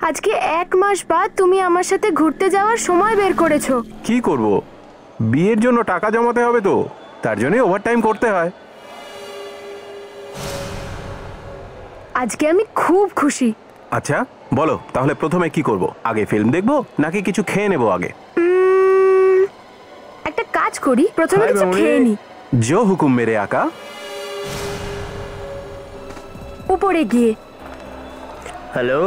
আজকে 1 মাস বাদ তুমি আমার সাথে ঘুরতে যাওয়ার সময় বের করেছো। কি করব, বিয়ের জন্য টাকা জমাতে হবে তো, তার জন্যই ওভারটাইম করতে হয়। আজকে আমি খুব খুশি। আচ্ছা বলো তাহলে প্রথমে কি করব? আগে ফিল্ম দেখবো নাকি কিছু খেয়ে নেবো আগে? একটা কাজ করি, প্রথমে কিছু খেয়ে নি। जो हुकुम मेरे आका। উপরে গিয়ে হ্যালো।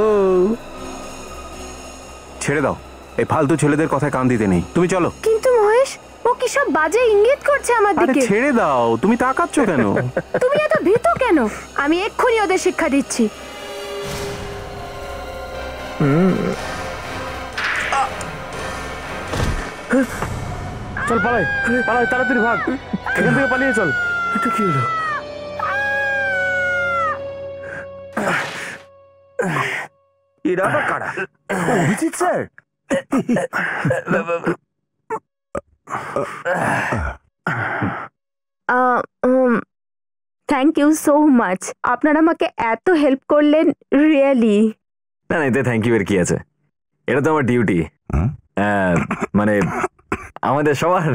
ছেড়ে দাও, এই ফালতু ছেলেদের কথায় কান দিতে নেই, তুমি চলো। কিন্তু মহেশ, ও কি সব বাজে ইঙ্গিত করছে আমার আরে দিকে। ছেড়ে দাও, তুমি তাকাচ্ছ কেন? তুমি এত ভীতু কেন? আমি এক্ষুনি ওদের শিক্ষা দিচ্ছি। চল পালাই পালাই, তাড়াতাড়ি ভাগ, এখান থেকে পালিয়ে চল। এটা কি হলো? এরা আবার কারা? Abhijit sir. Thank you so much, আপনারা আমাকে এত হেল্প করলেন, রিয়েলি। না না, এতে থ্যাংক ইউ এর কি আছে, এটা তো আমার ডিউটি, মানে আমাদের সবার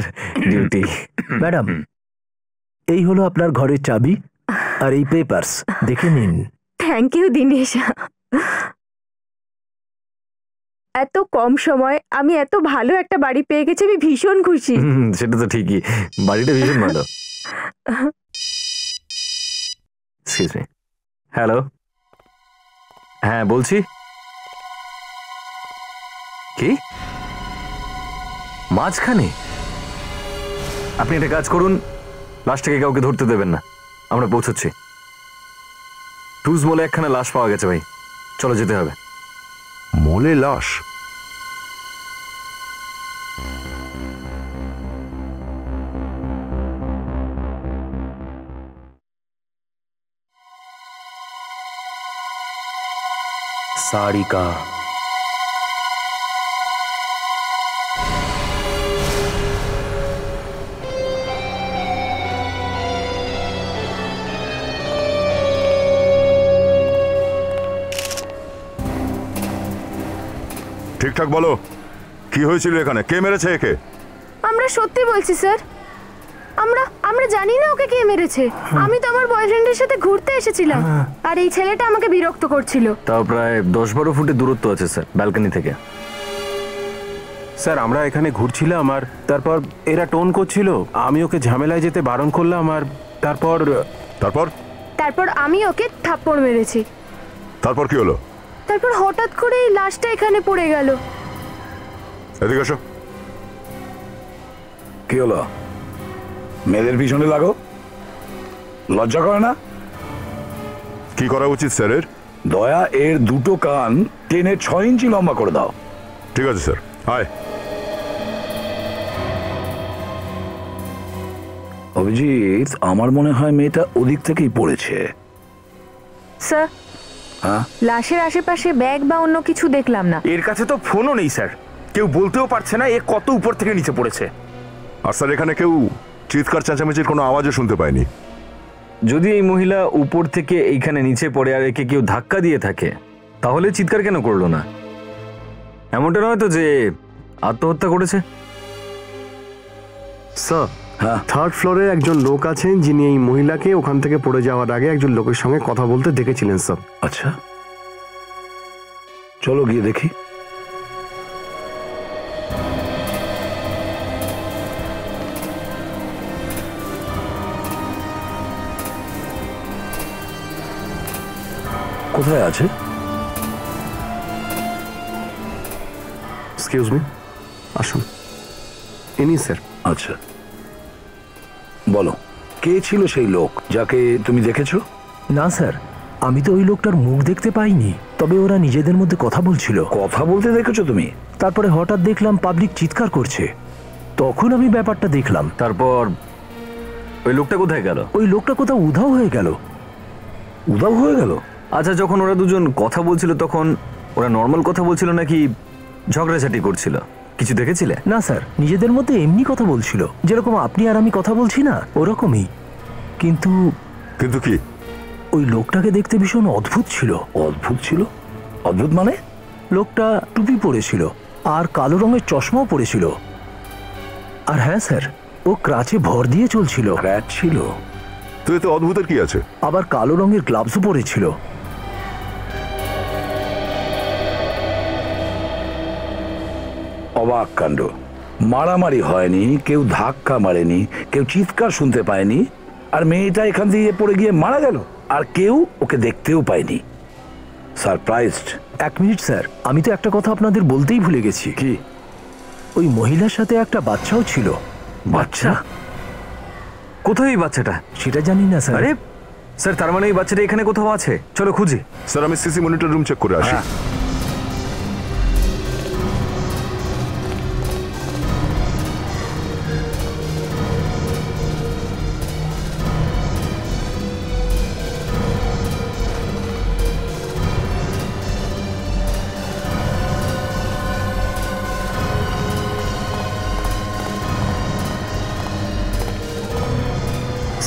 ডিউটি। ম্যাডাম, এই হলো আপনার ঘরের চাবি আর এই পেপারস, দেখে নিন। Thank you Dinesh. এত কম সময় আমি এত ভালো একটা বাড়ি পেয়ে গেছি, আমি ভীষণ খুশি। সেটা তো ঠিকই, বাড়িটা ভীষণ ভালো। এক্সকিউজ মি, হ্যালো, হ্যাঁ বলছি। কি মাঝখানে? আপনি একটা কাজ করুন, লাশটাকে কাউকে ধরতে দেবেন না, আমরা পৌঁছচ্ছি। টুজ মলে একখানা লাশ পাওয়া গেছে ভাই, চলো যেতে হবে। মলে লাশ? সারিকা। ঠিকঠাক বলো, কি হয়েছিল এখানে? কে মেরেছে একে? আমরা সত্যি বলছি স্যার, আমরা জানি না ওকে কে মেরেছে। আমি তো আমার বয়ফ্রেন্ডের সাথে ঘুরতে এসেছিলাম, আর এই ছেলেটা আমাকে বিরক্ত করছিল। তাও প্রায় 10-12 ফুটের দূরত্ব আছে স্যার ব্যালকনি থেকে। স্যার আমরা এখানে ঘুরছিলাম আর তারপর এরা টোন করছিল, আমি ওকে ঝামেলায় যেতে বারণ করলাম, আর তারপর তারপর তারপর আমি ওকে থাপ্পড় মেরেছি। তারপর কি হলো? তারপর হঠাৎ করে এই লাশটা এখানে পড়ে গেল। এদিকে এসো। কি হলো? মেয়েদের পিছনে লাগো, লজ্জা করে না? কি করা উচিত স্যারের? দয়া, এর দুটো কান টেনে 6 ইঞ্চি লম্বা করে দাও। ঠিক আছে স্যার, আয়। অভিজিৎ, আমার মনে হয় মেয়েটা ওদিক থেকেই পড়েছে। স্যার, হ্যাঁ, লাশের আশেপাশে ব্যাগ বা অন্য কিছু দেখলাম না। এর কাছে তো ফোনও নেই স্যার, কেউ বলতেও পারছে না এ কত উপর থেকে নিচে পড়েছে। আর স্যার এখানে কেউ চিৎকার চেঁচামেচির কোনো আওয়াজও শুনতে পায়নি। যদি এই মহিলা উপর থেকে এইখানে নিচে পড়ে আর একে কেউ ধাক্কা দিয়ে থাকে, তাহলে চিৎকার কেন করলো না? এমনটা নয় তো যে আত্মহত্যা করেছে? স্যার, হ্যাঁ, 3rd ফ্লোরে একজন লোক আছেন যিনি এই মহিলাকে ওখান থেকে পড়ে যাওয়ার আগে একজন লোকের সঙ্গে কথা বলতে দেখেছিলেন স্যার। আচ্ছা, চলো গিয়ে দেখি। কোথায় আছে? এক্সকিউজ মি, আসুন। ইনি স্যার। আচ্ছা, বলো, কে ছিল সেই লোক যাকে তুমি দেখেছো? না স্যার, আমি তো ওই লোকটার মুখ দেখতে পাইনি, তবে ওরা নিজেদের মধ্যে কথা বলছিল। কথা বলতে দেখেছো তুমি? তারপরে হঠাৎ দেখলাম পাবলিক চিৎকার করছে, তখন আমি ব্যাপারটা দেখলাম। তারপর ওই লোকটা কোথায় গেল? ওই লোকটা কোথাও উধাও হয়ে গেল। উধাও হয়ে গেল? আচ্ছা, যখন ওরা দুজন কথা বলছিল তখন ওরা নর্মাল কথা বলছিল নাকি ঝগড়াঝাটি করছিল? কিছু দেখেছিলে? না স্যার, নিজেদের মধ্যে এমনি কথা বলছিল, যেরকম আপনি আর আমি কথা বলছি না, ওরকমই। কিন্তু কিন্তু কি? ওই লোকটাকে দেখতে ভীষণ অদ্ভুত ছিল। অদ্ভুত ছিল? অদ্ভুত মানে? লোকটা টুপি পরেছিল আর কালো রঙের চশমাও পরেছিল। আর হ্যাঁ স্যার, ও ক্রাচে ভর দিয়ে চলছিল। ক্র্যাচ ছিল? তো এতে অদ্ভুতের কি আছে? আবার কালো রঙের গ্লাভসও পরেছিল। অবাক কাণ্ড। মারামারি হয়নি, কেউ ধাক্কা মারেনি, কেউ চিৎকার শুনতে পায়নি, আর মেয়েটা এখান দিয়ে পড়ে গিয়ে মারা গেল, আর কেউ ওকে দেখতেও পায়নি। সারপ্রাইজড। 1 মিনিট স্যার, আমি তো একটা কথা আপনাদের বলতেই ভুলে গেছি। কি? ওই মহিলার সাথে একটা বাচ্চাও ছিল। বাচ্চা? কোথায় এই বাচ্চাটা? সেটা জানি না স্যার। আরে স্যার, তার মানে এই বাচ্চাটা এখানে কোথাও আছে। চলো খুঁজি। স্যার আমি সিসি মনিটর রুম চেক করে আসি।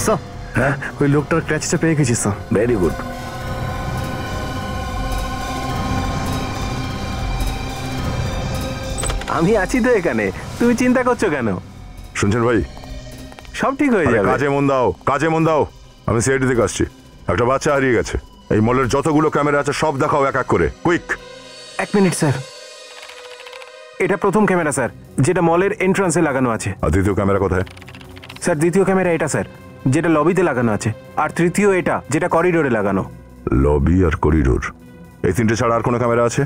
স্যার, হ্যাঁ, ওই লোকটার ক্র্যাচটা পেয়ে গেছি স্যার। Very good. আমি আছি তো এখানে, তুমি চিন্তা করছো কেন? শুনছেন ভাই? সব ঠিক হয়ে আরে যাবে। কাজে মন দাও, কাজে মন দাও। আমি সিআইডি থেকে আসছি। একটা বাচ্চা হারিয়ে গেছে। এই মলের যতগুলো ক্যামেরা আছে সব দেখাও এক এক করে, কুইক। 1 মিনিট স্যার, এটা প্রথম ক্যামেরা স্যার, যেটা মলের এন্ট্রান্সে লাগানো আছে। আর দ্বিতীয় ক্যামেরা কোথায়? স্যার দ্বিতীয় ক্যামেরা এটা স্যার, যেটা লবিতে লাগানো আছে। আর তৃতীয় এটা, যেটা করিডোরে লাগানো। লবি আর করিডোর, এই তিনটে ছাড়া আর কোনো ক্যামেরা আছে?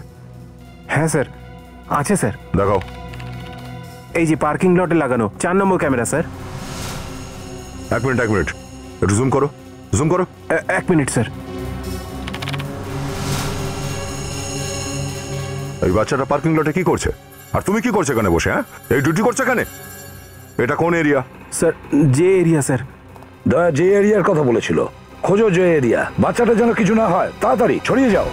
হ্যাঁ স্যার, আছে স্যার। দেখাও। এই যে পার্কিং লটে লাগানো 4 নম্বর ক্যামেরা স্যার। 1 মিনিট, 1 মিনিট, একটু জুম করো, জুম করো। 1 মিনিট স্যার। এই বাচ্চাটা পার্কিং লটে কি করছে? আর তুমি কি করছো এখানে বসে? হ্যাঁ, এই ডিউটি করছো এখানে? এটা কোন এরিয়া? স্যার যে এরিয়া স্যার। দয়া যে এরিয়ার কথা বলেছিল, খোঁজো যে এরিয়া। বাচ্চাটা যেন কিছু না হয়, তাড়াতাড়ি ছড়িয়ে যাও।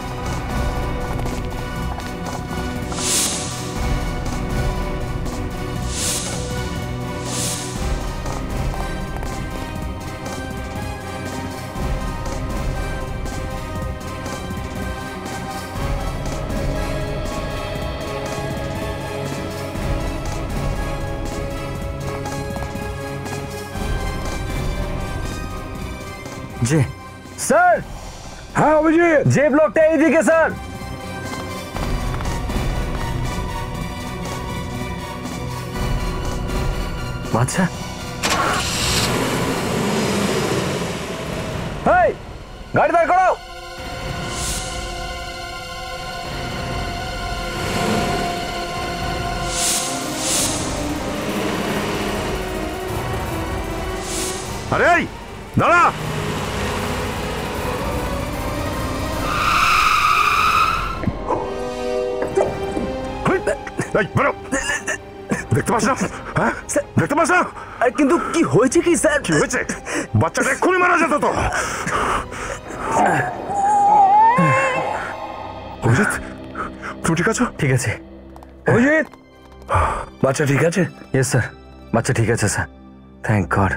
যে স্যার, হ্যাঁ অভিজিৎ, যে ব্লকটা এইদিকে স্যার। বাচ্চা? এই, গাড়ি দাঁড় করাও। আরে এই, দাঁড়া। এই, বেরো। দেখতে পাস না? হ্যাঁ, দেখতে পাস না? কিন্তু কি হয়েছে কি স্যার? কি হয়েছে? বাচ্চাটা এক্ষুনি মারা যেত তো। অভিজিৎ, তুমি ঠিক আছো? ঠিক আছে। অভিজিৎ, বাচ্চা ঠিক আছে? ইয়েস স্যার, বাচ্চা ঠিক আছে স্যার, থ্যাংক গড।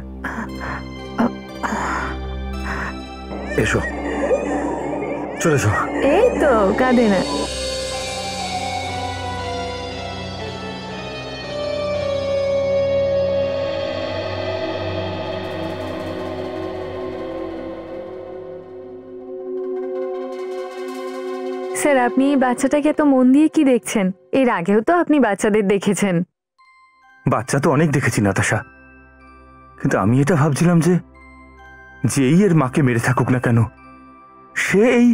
এসো। চলে এসো। এই তো, কাঁদে না। স্যার, আপনি এই বাচ্চাটাকে এত মন দিয়ে কি দেখছেন? এর আগেও তো আপনি বাচ্চাদের দেখেছেন। বাচ্চা তো অনেক দেখেছি নাতাশা, কিন্তু আমি এটা ভাবছিলাম যে যেই এর মাকে মেরে থাকুক না কেন, সে এই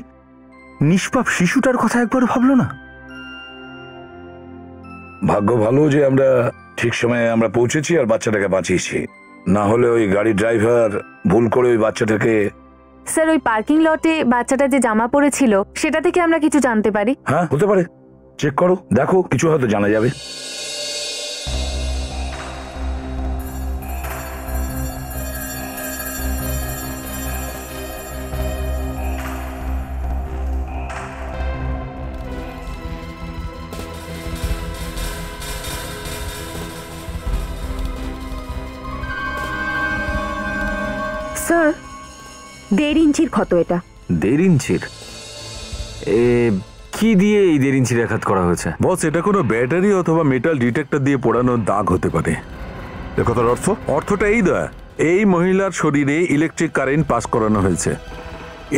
নিষ্পাপ শিশুটার কথা একবারও ভাবলো না। ভাগ্য ভালো যে আমরা ঠিক সময়ে আমরা পৌঁছেছি আর বাচ্চাটাকে বাঁচিয়েছি। না হলে ওই গাড়ি ড্রাইভার ভুল করে ওই বাচ্চাটাকে। স্যার, ওই পার্কিং লটে বাচ্চাটা যে জামা পরেছিল সেটা থেকে আমরা কিছু জানতে পারি? হ্যাঁ, হতে পারে। চেক করো, দেখো, কিছু হয়তো জানা যাবে। স্যার, 1.5 ইঞ্চির ক্ষত এটা। 1.5 ইঞ্চির? কি দিয়ে এই 1.5 ইঞ্চির আঘাত করা হয়েছে? বস, এটা কোনো ব্যাটারি অথবা মেটাল ডিটেক্টর দিয়ে পোড়ানোর দাগ হতে পারে। এ কথার অর্থ? অর্থটা এই দয়া, এই মহিলার শরীরে ইলেকট্রিক কারেন্ট পাস করানো হয়েছে।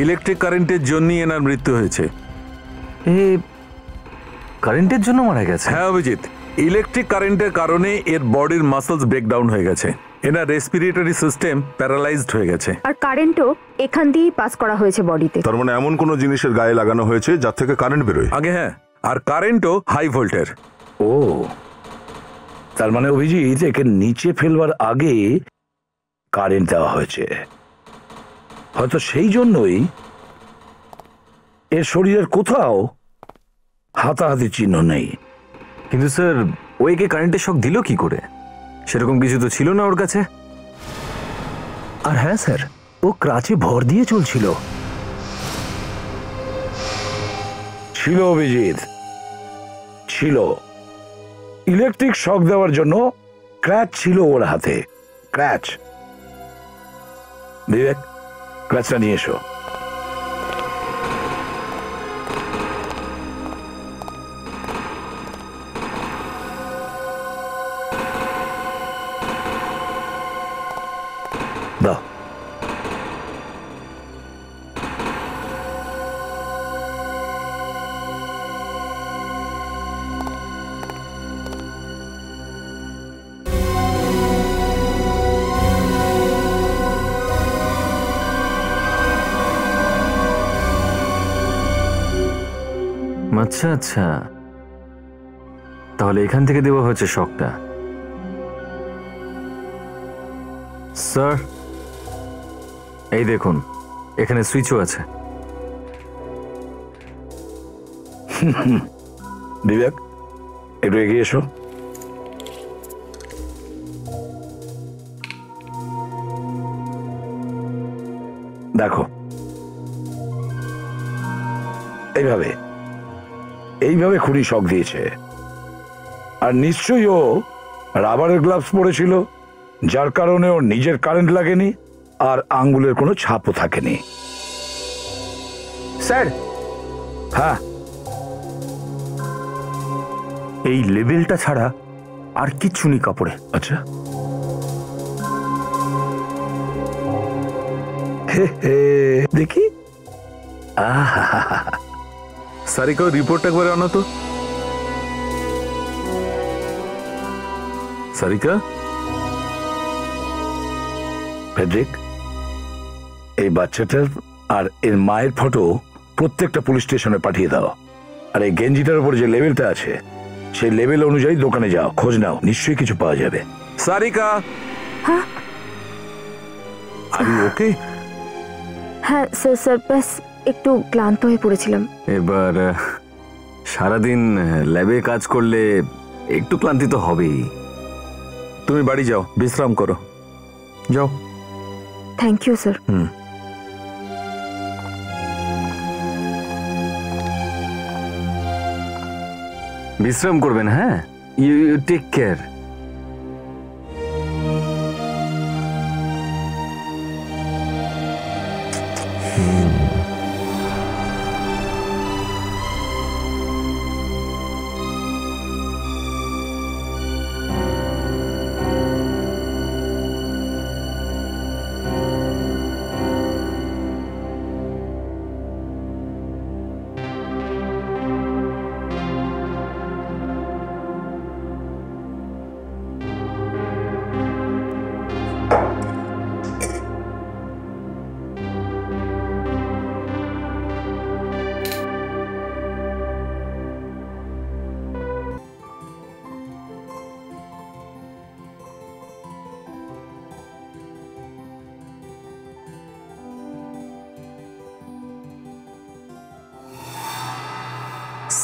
ইলেকট্রিক কারেন্টের জন্যই এনার মৃত্যু হয়েছে। এ কারেন্টের জন্য মারা গেছে? হ্যাঁ অভিজিৎ, ইলেকট্রিক কারেন্টের কারণে এর বডির মাসলস ব্রেকডাউন হয়ে গেছে। এনার রেসপিরেটরি সিস্টেম প্যারালাইজড হয়ে গেছে। আর কারেন্টও এখান দিয়েই পাস করা হয়েছে বডিতে। তার মানে এমন কোনো জিনিসের গায়ে লাগানো হয়েছে যার থেকে কারেন্ট বেরোয়। আগে হ্যাঁ, আর কারেন্টও হাই ভোল্টের। ও, তার মানে অভিজিৎ একে নিচে ফেলবার আগে কারেন্ট দেওয়া হয়েছে। হয়তো সেই জন্যই এর শরীরের কোথাও হাতাহাতি চিহ্ন নেই। কিন্তু স্যার, ওইকে কারেন্টের শক দিল কি করে? সেরকম কিছু তো ছিল না ওর কাছে। আর হ্যাঁ স্যার, ও ক্রাচে ভর দিয়ে চলছিল। ছিল অভিজিৎ, ছিল। ইলেকট্রিক শক দেওয়ার জন্য ক্র্যাচ ছিল ওর হাতে। ক্র্যাচ। বিবেক, ক্র্যাচটা নিয়ে এসো। দাও। আচ্ছা আচ্ছা, তাহলে এখান থেকে দেওয়া হয়েছে শকটা। স্যার, এই দেখুন, এখানে সুইচও আছে। বিবেক, একটু এগিয়ে এসো। দেখো, এইভাবে এইভাবে খুনি শক দিয়েছে। আর নিশ্চয়ই ও রাবারের গ্লাভস পরেছিল, যার কারণে ওর নিজের কারেন্ট লাগেনি আর আঙ্গুলের কোনো ছাপও থাকেনি। স্যার, হ্যাঁ, এই লেবেলটা ছাড়া আর কিচ্ছু নেই কাপড়ে। আচ্ছা। হে হে, দেখি। আহা, সারিকা, রিপোর্ট একবার আনো তো। সারিকা, ফেডরিক, এই বাচ্চাটার আর এর মায়ের ফটো প্রত্যেকটা পুলিশ স্টেশনে পাঠিয়ে দাও। আর এই গেঞ্জিটার উপর যে লেবেলটা আছে, সেই লেবেল অনুযায়ী দোকানে যাও, খোঁজ নাও, নিশ্চয়ই কিছু পাওয়া যাবে। সারিকা, আরে ওকে? হ্যাঁ স্যার, স্যার ব্যাস একটু ক্লান্ত হয়ে পড়েছিলাম। এবার সারাদিন ল্যাবে কাজ করলে একটু ক্লান্তি তো হবেই। তুমি বাড়ি যাও, বিশ্রাম করো, যাও। Thank you sir. বিশ্রাম করবেন, হ্যাঁ? You take care.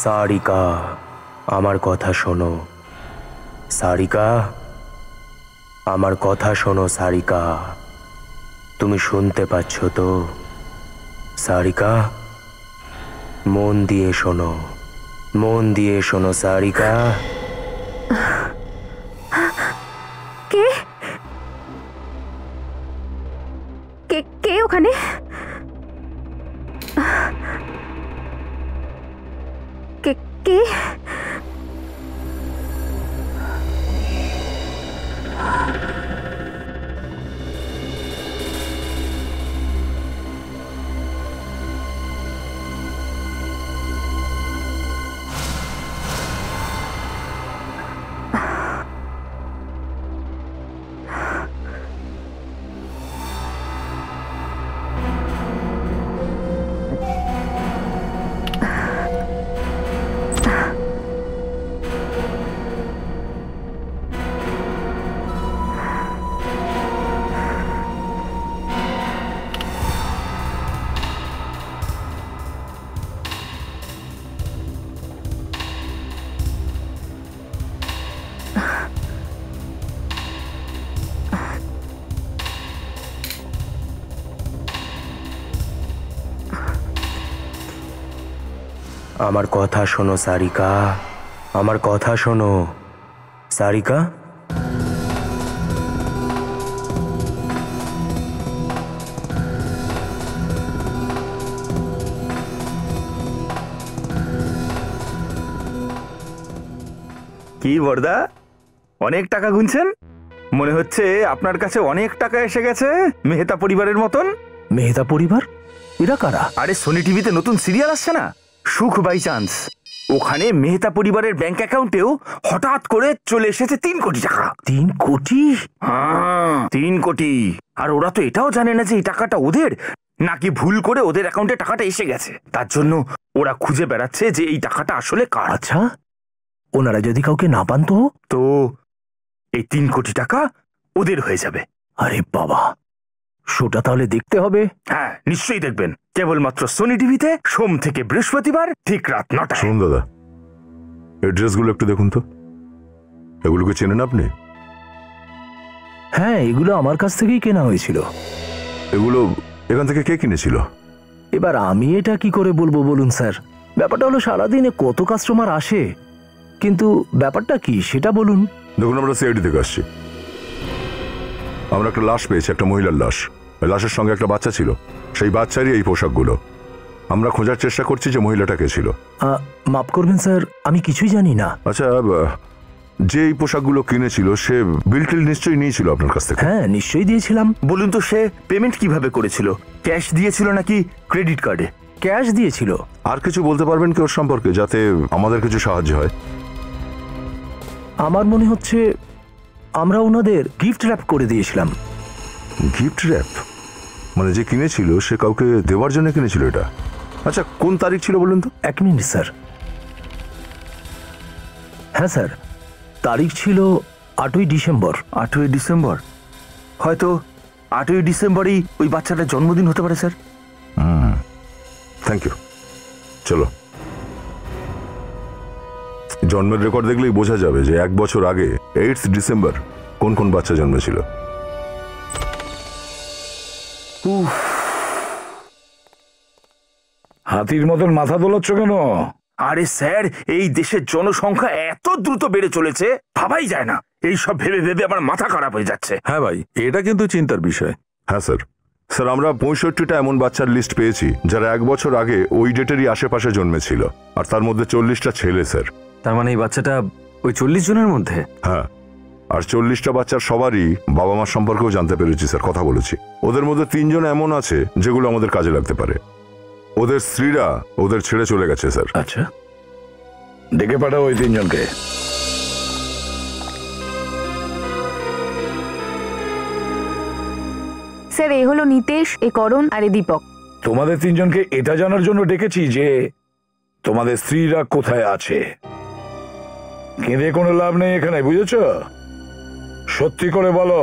সারিকা, আমার কথা শোনো। সারিকা, আমার কথা শোনো। সারিকা, তুমি শুনতে পাচ্ছ তো? সারিকা, মন দিয়ে শোনো, মন দিয়ে শোনো। সারিকা। কে কে কে ওখানে? আমার কথা শোনো সারিকা, আমার কথা শোনো সারিকা। কি বর্দা, অনেক টাকা গুনছেন? মনে হচ্ছে আপনার কাছে অনেক টাকা এসে গেছে মেহতা পরিবারের মতন। মেহতা পরিবার এরা কারা? আরে সোনি টিভিতে নতুন সিরিয়াল আসছে না, সুখ বাই চান্স, ওখানে মেহতা পরিবারের ব্যাংক অ্যাকাউন্টেও হঠাৎ করে চলে এসেছে 3 কোটি টাকা। 3 কোটি? হ্যাঁ, 3 কোটি। আর ওরা তো এটাও জানে না যে এই টাকাটা ওদের নাকি ভুল করে ওদের অ্যাকাউন্টে টাকাটা এসে গেছে। তার জন্য ওরা খুঁজে বেড়াচ্ছে যে এই টাকাটা আসলে কার। আচ্ছা, ওনারা যদি কাউকে না পান তো এই 3 কোটি টাকা ওদের হয়ে যাবে। আরে বাবা, শোটা তাহলে দেখতে হবে। হ্যাঁ, নিশ্চয়ই দেখবেন, কেবলমাত্র সোনি টিভিতে সোম থেকে বৃহস্পতিবার ঠিক রাত 9টায়। শুনুন দাদা, এই ড্রেসগুলো একটু দেখুন তো, এগুলোকে চেনেন আপনি? হ্যাঁ, এগুলো আমার কাছ থেকেই কেনা হয়েছিল। এগুলো এখান থেকে কে কিনেছিল? এবার আমি এটা কি করে বলবো বলুন স্যার? ব্যাপারটা হলো সারাদিনে কত কাস্টমার আসে, কিন্তু ব্যাপারটা কি সেটা বলুন। দেখুন, আমরা সিআইডি থেকে আসছি। আমরা একটা লাশ পেয়েছি, একটা মহিলার লাশ। লাশের সঙ্গে একটা বাচ্চা ছিল, সেই বাচ্চারই এই পোশাকগুলো। আমরা খোঁজার চেষ্টা করছি যে মহিলাটা কে ছিল। মাফ করবেন স্যার, আমি কিছুই জানি না। আচ্ছা, যে এই পোশাকগুলো কিনেছিল সে বিল টিল নিশ্চয়ই নিয়েছিল আপনার কাছ থেকে? হ্যাঁ, নিশ্চয়ই দিয়েছিলাম। বলুন তো, সে পেমেন্ট কিভাবে করেছিল? ক্যাশ দিয়েছিল নাকি ক্রেডিট কার্ডে? ক্যাশ দিয়েছিল। আর কিছু বলতে পারবেন কি ওর সম্পর্কে, যাতে আমাদের কিছু সাহায্য হয়? আমার মনে হচ্ছে আমরা ওনাদের গিফট র্যাপ করে দিয়েছিলাম। Gift wrap? মানে যে কিনেছিল সে কাউকে দেওয়ার জন্য কিনেছিল এটা? আচ্ছা, কোন তারিখ ছিল বলুন তো? 1 মিনিট স্যার। হ্যাঁ স্যার, তারিখ ছিল 8ই ডিসেম্বর। 8ই ডিসেম্বর? হয়তো 8ই ডিসেম্বরই ওই বাচ্চাটার জন্মদিন হতে পারে স্যার। Thank you. চলো, জন্মের রেকর্ড দেখলেই বোঝা যাবে যে 1 বছর আগে 8 ডিসেম্বর কোন কোন বাচ্চা জন্মেছিল। হাতির মতন মাথা দোলাচ্ছ কেন? আরে স্যার, এই দেশের জনসংখ্যা এত দ্রুত বেড়ে চলেছে, ভাবাই যায় না। এই সব ভেবে ভেবে আমার মাথা খারাপ হয়ে যাচ্ছে। হ্যাঁ ভাই, এটা কিন্তু চিন্তার বিষয়। হ্যাঁ স্যার, স্যার আমরা 65টা এমন বাচ্চার লিস্ট পেয়েছি যারা 1 বছর আগে ওই ডেটেরই আশেপাশে জন্মেছিল, আর তার মধ্যে 40টা ছেলে স্যার। তার মানে এই বাচ্চাটা ওই 40 জনের মধ্যে? হ্যাঁ, আর 40টা বাচ্চার সবারই বাবা মার সম্পর্কেও জানতে পেরেছি স্যার, কথা বলেছি। ওদের মধ্যে 3 জন এমন আছে যেগুলো আমাদের কাজে লাগতে পারে। ওদের স্ত্রীরা ওদের ছেড়ে চলে গেছে স্যার। আচ্ছা, ডেকে পাঠাও ওই 3 জনকে। স্যার, এ হলো নিতেশ, এ করণ আর এ দীপক। তোমাদের 3 জনকে এটা জানার জন্য ডেকেছি যে তোমাদের স্ত্রীরা কোথায় আছে। কেঁদে কোনো লাভ নেই এখানে, বুঝেছ? সত্যি করে বলো।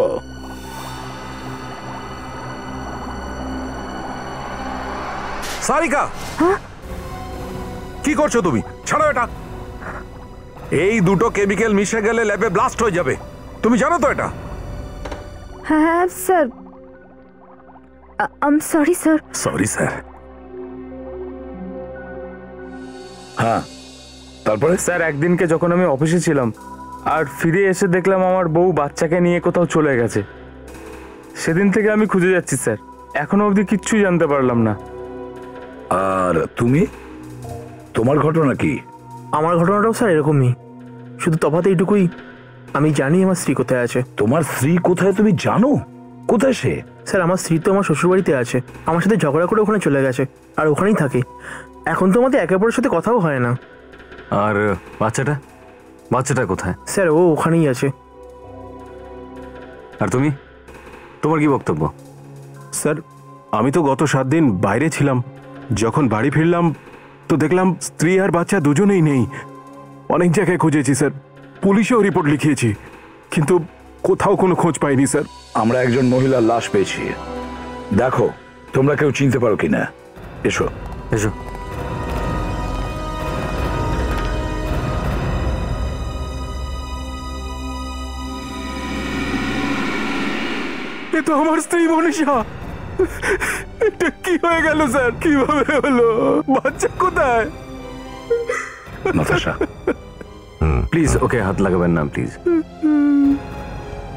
সারিকা, কি করছো তুমি? ছাড়ো এটা। এই দুটো কেমিক্যাল মিশে গেলে ল্যাবে ব্লাস্ট হয়ে যাবে, তুমি জানো তো এটা? হ্যাঁ sir, I am sorry sir. Sorry sir. হ্যাঁ, তারপরে? স্যার, একদিনকে যখন আমি অফিসে ছিলাম আর ফিরে এসে দেখলাম আমার বউ বাচ্চাকে নিয়ে কোথাও চলে গেছে। সেদিন থেকে আমি খুঁজে যাচ্ছি স্যার, এখনো অবধি কিচ্ছুই জানতে পারলাম না। আর তুমি, তোমার ঘটনা কি? আমার ঘটনাটাও স্যার এরকমই, শুধু তফাৎ এইটুকুই, আমি জানি আমার স্ত্রী কোথায় আছে। তোমার স্ত্রী কোথায় তুমি জানো? কোথায় সে? স্যার, আমার স্ত্রী তো আমার শ্বশুরবাড়িতে আছে, আমার সাথে ঝগড়া করে ওখানে চলে গেছে, আর ওখানেই থাকে। এখন তো আমাদের একে অপরের সাথে কথাও হয় না। আর বাচ্চাটা, বাচ্চাটা কোথায়? স্যার, ও ওখানেই আছে। আর তুমি, তোমার কি বক্তব্য? স্যার, আমি তো গত 7 দিন বাইরে ছিলাম। যখন বাড়ি ফিরলাম তো দেখলাম স্ত্রী আর বাচ্চা দুজনেই নেই। অনেক জায়গায় খুঁজেছি স্যার, পুলিশেও রিপোর্ট লিখিয়েছি, কিন্তু কোথাও কোনো খোঁজ পাইনি স্যার। আমরা একজন মহিলার লাশ পেয়েছি, দেখো তোমরা কেউ চিনতে পারো কিনা। এসো এসো। এ তো আমার স্ত্রী মনীষা। এটা কি হয়ে গেল স্যার? কিভাবে হলো? বাচ্চা কোথায়? নাতাশা। প্লিজ ওকে হাত লাগাবেন না প্লিজ।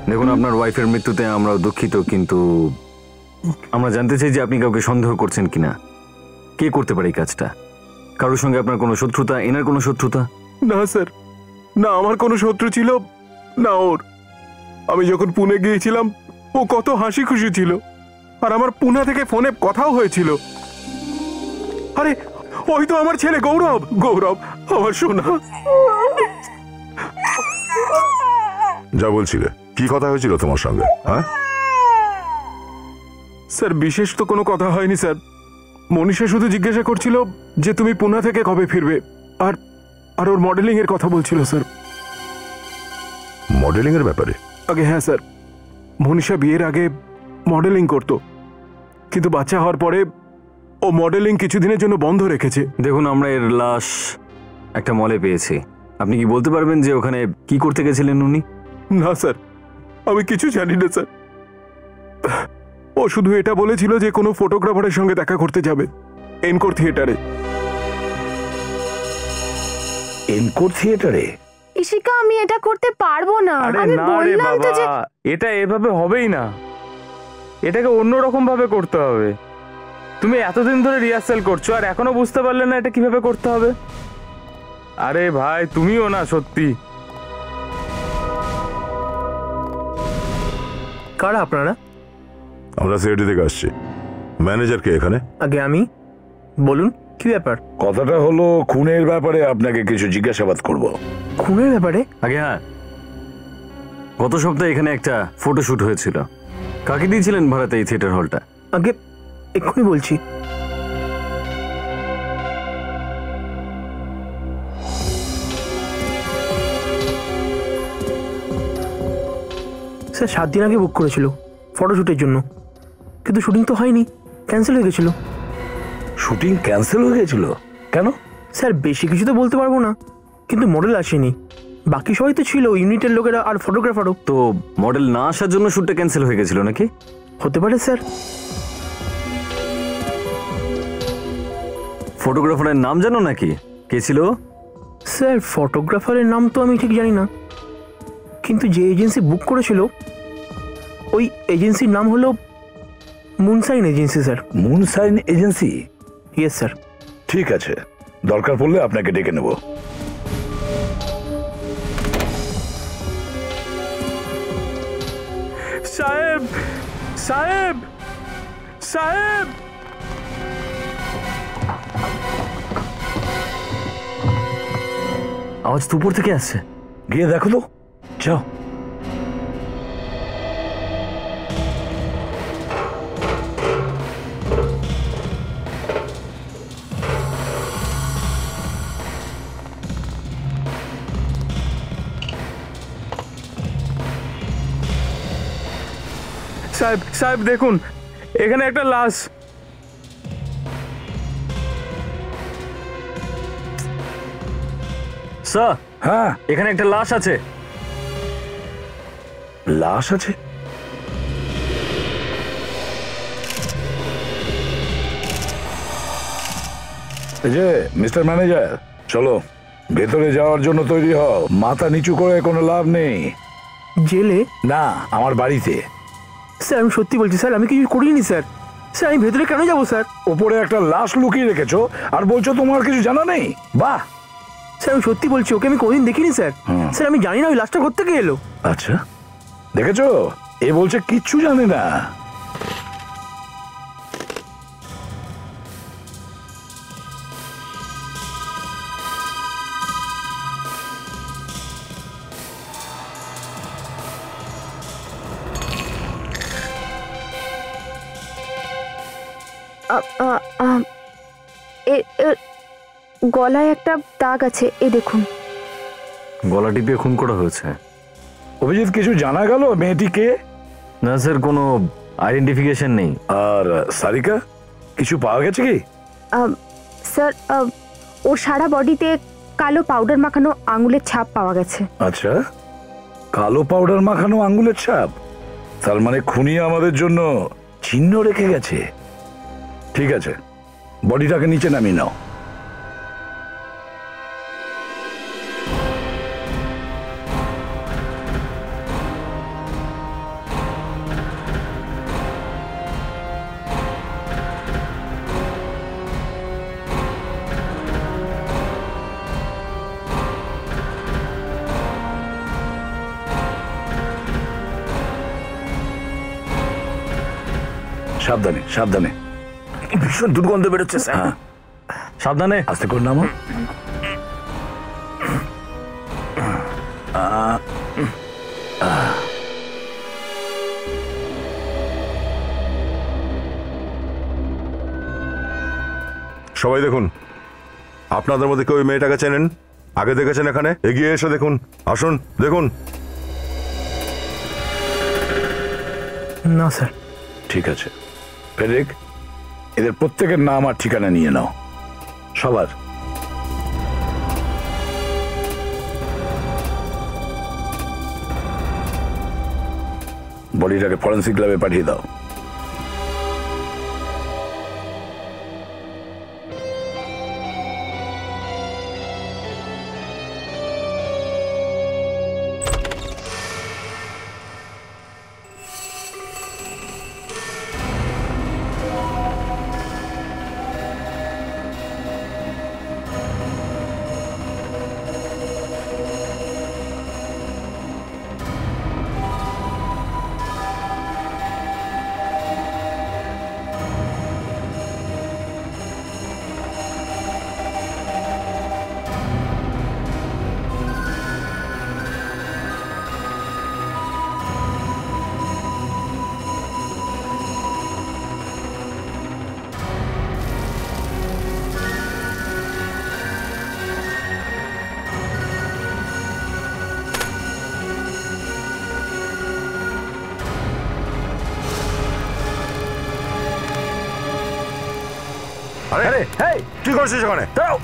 দেখুন, আপনার ওয়াইফের মৃত্যুতে আমরাও দুঃখিত, কিন্তু আমরা জানতে চাই যে আপনি কাউকে সন্দেহ করছেন কিনা। কে করতে পারে এই কাজটা? কারোর সঙ্গে আপনার কোনো শত্রুতা, এনার কোনো শত্রুতা? না স্যার, না আমার কোনো শত্রু ছিল না ওর। আমি যখন পুনে গিয়েছিলাম ও কত হাসি খুশি ছিল, আর আমার পুনা থেকে ফোনে কথাও হয়েছিল। আরে ওই তো আমার ছেলে গৌরব, গৌরব আমার সোনা। যা বলছিলে, কি কথা হয়েছিল তোমার সঙ্গে? হ্যাঁ স্যার, বিশেষ তো কোনো কথা হয়নি স্যার। মনীষা শুধু জিজ্ঞাসা করছিল যে তুমি পুনা থেকে কবে ফিরবে, আর আর ওর মডেলিং এর কথা বলছিল স্যার। মডেলিং এর ব্যাপারে? আগে হ্যাঁ স্যার, মনীষা বিয়ের আগে মডেলিং করত, কিন্তু বাচ্চা হওয়ার পরে ও মডেলিং কিছুদিনের জন্য বন্ধ রেখেছে। দেখুন, আমরা এর লাশ একটা মলে পেয়েছি। আপনি কি বলতে পারবেন যে ওখানে কি করতে গেছিলেন উনি? না স্যার, আমি কিছু জানি না স্যার। ও শুধু এটা বলেছিল যে কোনো ফটোগ্রাফারের সঙ্গে দেখা করতে যাবে এনকোর থিয়েটারে। এনকোর থিয়েটারে? ইশিকা, আমি এটা করতে পারবো না। আরে আমি না রে বললাম তো যে বাবা, এটা এভাবে হবেই না, এটাকে অন্যরকম ভাবে করতে হবে। তুমি এতদিন ধরে রিহার্সাল করছো আর এখনো বুঝতে পারলে না এটা কিভাবে করতে হবে? আরে ভাই, তুমিও না সত্যি। কারা আপনারা? আমরা সিআইডি থেকে আসছি। ম্যানেজার কে এখানে? আগে আমি, বলুন কি ব্যাপার? কথাটা হলো খুনের ব্যাপারে আপনাকে কিছু জিজ্ঞাসাবাদ করব। খুনের ব্যাপারে? আগে হ্যাঁ, গত সপ্তাহে এখানে একটা ফটোশুট হয়েছিল। কাকে দিয়েছিলেন ভাড়াতে এই থিয়েটার হলটা? আগে এক্ষুনি বলছি। স্যার 7 দিন আগে বুক করেছিল ফটোশুটের জন্য, কিন্তু শুটিং তো হয়নি, ক্যান্সেল হয়ে গেছিল। শুটিং ক্যান্সেল হয়ে গেছিল কেন? স্যার বেশি কিছু তো বলতে পারবো না, কিন্তু মডেল আসেনি, বাকি সবাই তো ছিল, ইউনিটের লোকেরা আর ফটোগ্রাফারও। তো মডেল না আসার জন্য শ্যুটটা ক্যান্সেল হয়ে গেছিল নাকি? হতে পারে স্যার। ফটোগ্রাফারের নাম জানো নাকি? কে ছিল? স্যার ফটোগ্রাফারের নাম তো আমি ঠিক জানি না, কিন্তু যে এজেন্সি বুক করেছিল ওই এজেন্সির নাম হলো Moonshine agency sir. Moonshine agency? Yes sir. ঠিক আছে, দরকার পড়লে আপনাকে ডেকে নেব। সাহেব, সাহেব, সাহেব! আওয়াজ তো উপর থেকে আসছে। গিয়ে দেখো তো, যাও। সাহেব, সাহেব দেখুন, এখানে একটা লাশ। স্যার, হ্যাঁ, এখানে একটা লাশ আছে। লাশ আছে? এই যে মিস্টার ম্যানেজার, চলো ভেতরে যাওয়ার জন্য তৈরি হও। মাথা নিচু করে কোনো লাভ নেই। জেলে? না, আমার বাড়িতে। স্যার আমি সত্যি বলছি স্যার, আমি কিছু করিনি স্যার। স্যার আমি ভেতরে কেন যাবো স্যার? ওপরে একটা লাশ লুকিয়ে রেখেছো আর বলছো তোমার কিছু জানা নেই? বাহ! স্যার আমি সত্যি বলছি, ওকে আমি কোনোদিন দেখিনি স্যার। স্যার আমি জানি না ওই লাশটা কোথা থেকে এলো। আচ্ছা, দেখেছো, এ বলছে কিচ্ছু জানে না। গলায় একটা দাগ আছে, এই দেখুন। গলা টিপিয়ে খুন করা হয়েছে। অভিজিৎ, কিছু জানা গেল মেয়েটিকে? না স্যার, কোনো আইডেন্টিফিকেশন নেই। আর সারিকা, কিছু পাওয়া গেছে কি? স্যার ওর সারা বডিতে কালো পাউডার মাখানো আঙুলের ছাপ পাওয়া গেছে। আচ্ছা, কালো পাউডার মাখানো আঙ্গুলের ছাপ? তার মানে খুনি আমাদের জন্য চিহ্ন রেখে গেছে। ঠিক আছে, বডিটাকে নিচে নামিয়ে নাও। সাবধানে সাবধানে। ভীষণ দুর্গন্ধ বেরোচ্ছে স্যার। হ্যাঁ, সাবধানে। আস্তে করে নামো। সবাই দেখুন, আপনাদের মধ্যে কেউ ওই মেয়েটাকে চেনেন? আগে দেখেছেন এখানে? এগিয়ে এসে দেখুন, আসুন দেখুন। না স্যার। ঠিক আছে ফেডরিক, এদের প্রত্যেকের নাম আর ঠিকানা নিয়ে নাও, সবার। বডিটাকে ফরেন্সিক ল্যাবে পাঠিয়ে দাও। আরে আরে কি করছিস ওখানে? দাঁড়াও।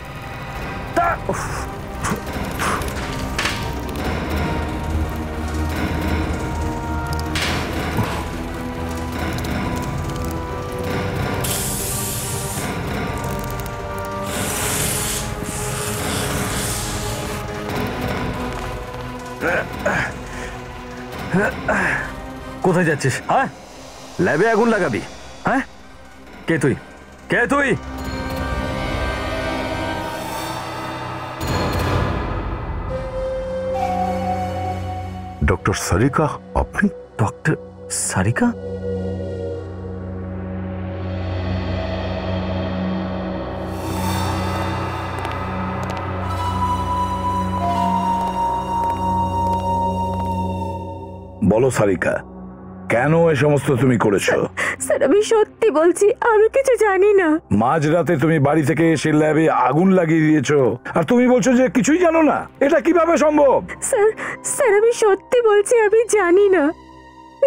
কোথায় যাচ্ছিস? হ্যাঁ, ল্যাবে আগুন লাগাবি? হ্যাঁ, কে তুই? কে তুই? ডক্টর সারিকা, আপনি? ডক্টর সারিকা? বলো সারিকা, কেন এ সমস্ত তুমি করেছো? স্যার আমি সত্যি বলছি, আমি কিছু জানি না। মাঝরাতে তুমি বাড়ি থেকে এসে ল্যাবে আগুন লাগিয়ে দিয়েছো, আর তুমি বলছো যে কিছুই জানো না? এটা কিভাবে সম্ভব? স্যার আমি সত্যি বলছি, আমি জানি না।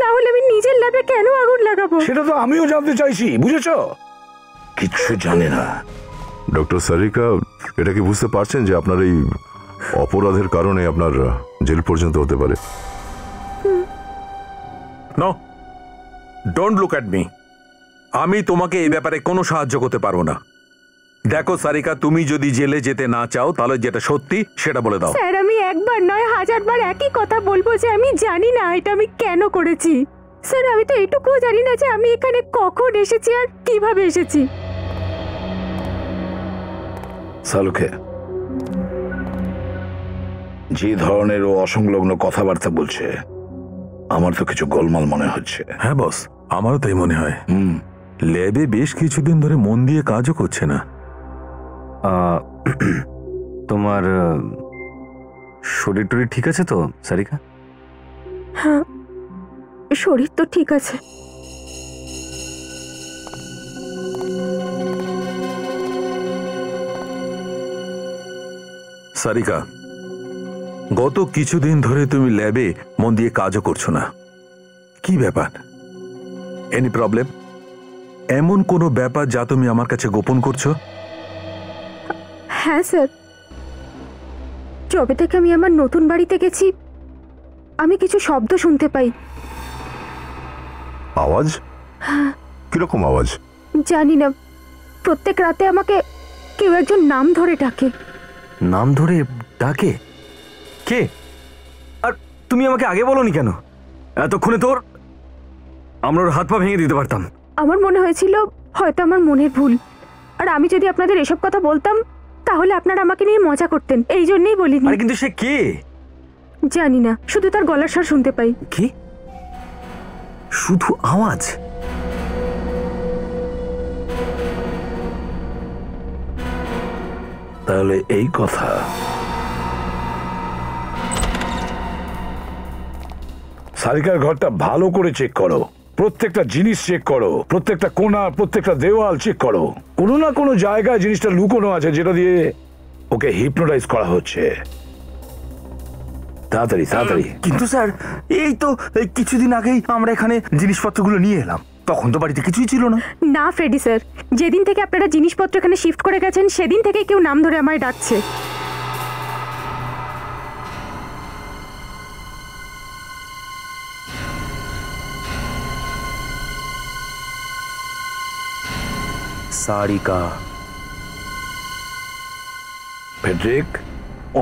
না হলে আমি নিজের ল্যাবে কেন আগুন লাগাবো? সেটা তো আমিও জানতে চাইছি, বুঝেছো? কিচ্ছু জানে না। ডক্টর সারিকা, এটা কি বুঝতে পারছেন যে আপনার এই অপরাধের কারণে আপনার জেল পর্যন্ত হতে পারে? No, don't look at me. আমি তোমাকে এই ব্যাপারে কোনো সাহায্য করতে পারবো না। দেখো সারিকা, তুমি যদি জেলে যেতে না চাও তাহলে যেটা সত্যি সেটা বলে দাও। স্যার আমি একবার নয় 1000বার একই কথা বলবো যে আমি জানি না এটা আমি কেন করেছি। স্যার আমি তো এটুকুও জানি না যে আমি এখানে কখন এসেছি আর কিভাবে এসেছি। সালুকে, যে ধরনের ও অসংলগ্ন কথাবার্তা বলছে, আমার তো কিছু গোলমাল মনে হচ্ছে। হ্যাঁ বস, আমারও তাই মনে হয়। ল্যাবে বেশ কিছুদিন ধরে মন দিয়ে কাজও করছে না। তোমার শরীর টরীর ঠিক আছে তো সারিকা? হ্যাঁ, শরীর তো ঠিক আছে। সারিকা, গত কিছুদিন ধরে তুমি ল্যাবে মন দিয়ে কাজও করছো না, কি ব্যাপার? Any problem? এমন কোনো ব্যাপার যা তুমি আমার কাছে গোপন করছো? হ্যাঁ স্যার, যবে থেকে আমি আমার নতুন বাড়িতে গেছি আমি কিছু শব্দ শুনতে পাই। আওয়াজ? কিরকম আওয়াজ? জানি না, প্রত্যেক রাতে আমাকে কেউ একজন নাম ধরে ডাকে। নাম ধরে ডাকে? কে? আর তুমি আমাকে আগে বলোনি কেন? এতক্ষণে তোর আমরা ওর হাত পা ভেঙে দিতে পারতাম। আমার মনে হয়েছিল হয়তো আমার মনের ভুল, আর আমি যদি আপনাদের এসব কথা বলতাম তাহলে আপনারা আমাকে নিয়ে মজা করতেন, এই জন্যই বলিনি। আরে কিন্তু সে কে? জানি না, শুধু তার গলার স্বর শুনতে পাই। কি? শুধু আওয়াজ? তাহলে এই কথা। সারিকার ঘরটা ভালো করে চেক করো, প্রত্যেকটা জিনিস চেক করো, প্রত্যেকটা কোণা, প্রত্যেকটা দেওয়াল চেক করো। কোনো না কোনো জায়গায় জিনিসটা লুকোনো আছে যেটা দিয়ে ওকে হিপনোটাইজ করা হচ্ছে। তাড়াতাড়ি তাড়াতাড়ি। কিন্তু স্যার, এই তো কিছুদিন আগেই আমরা এখানে জিনিসপত্রগুলো নিয়ে এলাম, তখন তো বাড়িতে কিছুই ছিল না। না ফ্রেডি স্যার, যেদিন থেকে আপনারা জিনিসপত্র এখানে শিফট করে গেছেন সেদিন থেকে কেউ নাম ধরে আমায় ডাকছে। সারিকা। ফেডরিক,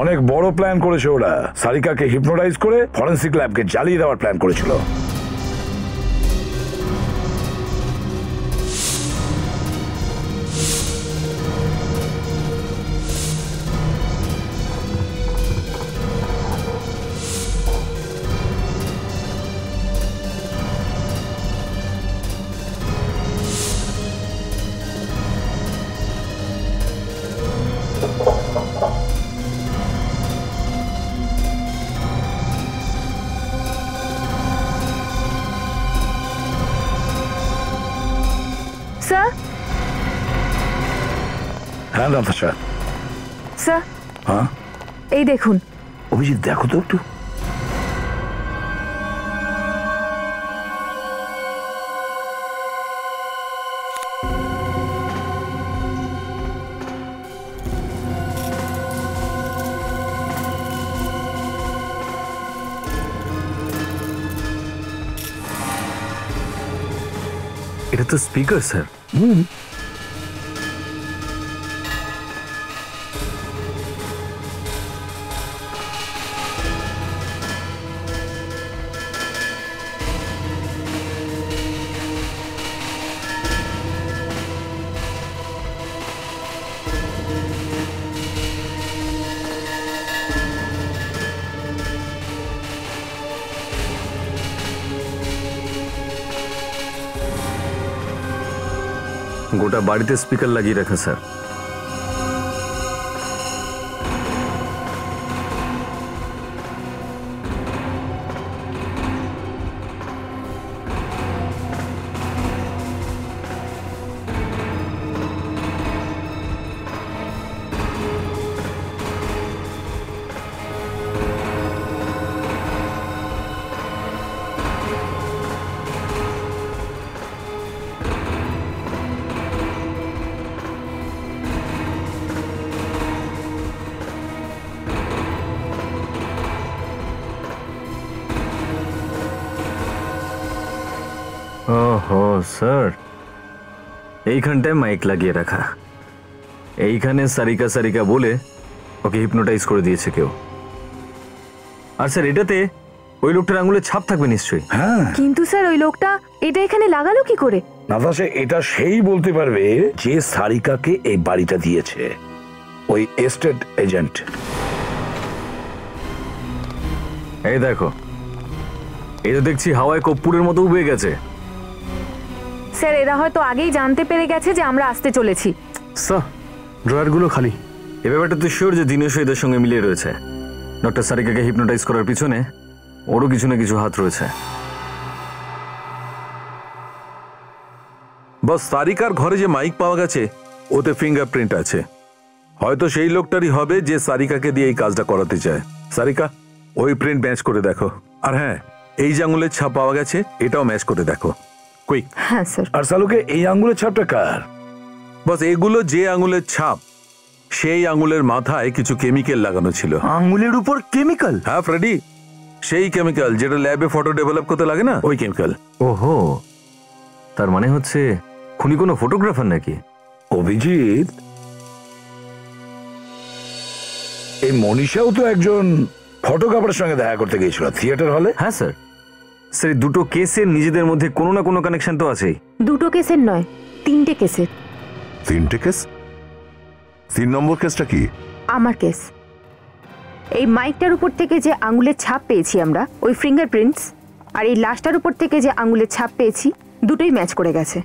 অনেক বড় প্ল্যান করেছে ওরা। সারিকাকে হিপনোটাইজ করে ফরেন্সিক ল্যাবকে জ্বালিয়ে দেওয়ার প্ল্যান করেছিল। স্যার, হ্যাঁ নাতাশা। স্যার, হ্যাঁ এই দেখুন। অভিজিৎ, দেখো তো একটু। এটা তো স্পিকার স্যার। গোটা বাড়িতে স্পিকার লাগিয়ে রাখা স্যার। ওহো স্যার, এইখানটায় মাইক লাগিয়ে রাখা। এইখানে সারিকা সারিকা বলে ওকে হিপনোটাইজ করে দিয়েছে কেউ। আর স্যার, এটাতে ওই লোকটার আঙুলের ছাপ থাকবে নিশ্চয়ই। হ্যাঁ, কিন্তু স্যার ওই লোকটা এটা এখানে লাগালো কি করে? নাতাশা, এটা সেই বলতে পারবে যে সারিকাকে এই বাড়িটা দিয়েছে, ওই এস্টেট এজেন্ট। এই দেখো, এই তো দেখছি হাওয়ায় কর্পূরের মতো উবে গেছে। স্যার, এরা হয়তো আগেই জানতে পেরে গেছে যে আমরা আসতে চলেছি। স্যার, ড্রয়ারগুলো খালি। এ ব্যাপারটা তো শিওর যে দীনেশ এদের সঙ্গে মিলিয়ে রয়েছে। ডক্টর সারিকাকে হিপনোটাইজ করার পিছনে ওরও কিছু না কিছু হাত রয়েছে। বস, সারিকার ঘরে যে মাইক পাওয়া গেছে ওতে ফিঙ্গারপ্রিন্ট আছে। হয়তো সেই লোকটারই হবে যে সারিকাকে দিয়ে এই কাজটা করাতে চায়। সারিকা, ওই প্রিন্ট ম্যাচ করে দেখো। আর হ্যাঁ, এই যে আঙুলের ছাপ পাওয়া গেছে এটাও ম্যাচ করে দেখো, কুইক। হ্যাঁ স্যার। আর সালুকে এই আঙ্গুলের ছাপটা কার? বস, এগুলো যে আঙুলের ছাপ সেই আঙুলের মাথায় কিছু কেমিক্যাল লাগানো ছিল। আঙুলের উপর কেমিক্যাল? হ্যাঁ ফ্রেডি, সেই কেমিক্যাল যেটা ল্যাবে ফটো ডেভেলপ করতে লাগে না, ওই কেমিক্যাল। ওহো, তার মানে হচ্ছে খুনি কোনো ফটোগ্রাফার নাকি? অভিজিৎ, এই মনীষাও তো একজন ফটোগ্রাফারের সঙ্গে দেখা করতে গিয়েছিল থিয়েটার হলে। হ্যাঁ স্যার। স্যার, দুটো কেসের নিজেদের মধ্যে কোনো না কোনো কানেকশন তো আছেই। দুটো কেসের নয়, 3টে কেসের। 3টে কেস? 3 নম্বর কেসটা কি? আমার কেস। এই মাইকটার উপর থেকে যে আঙুলের ছাপ পেয়েছি আমরা, ওই ফিঙ্গারপ্রিন্টস, আর এই লাশটার উপর থেকে যে আঙুলের ছাপ পেয়েছি, দুটোই ম্যাচ করে গেছে।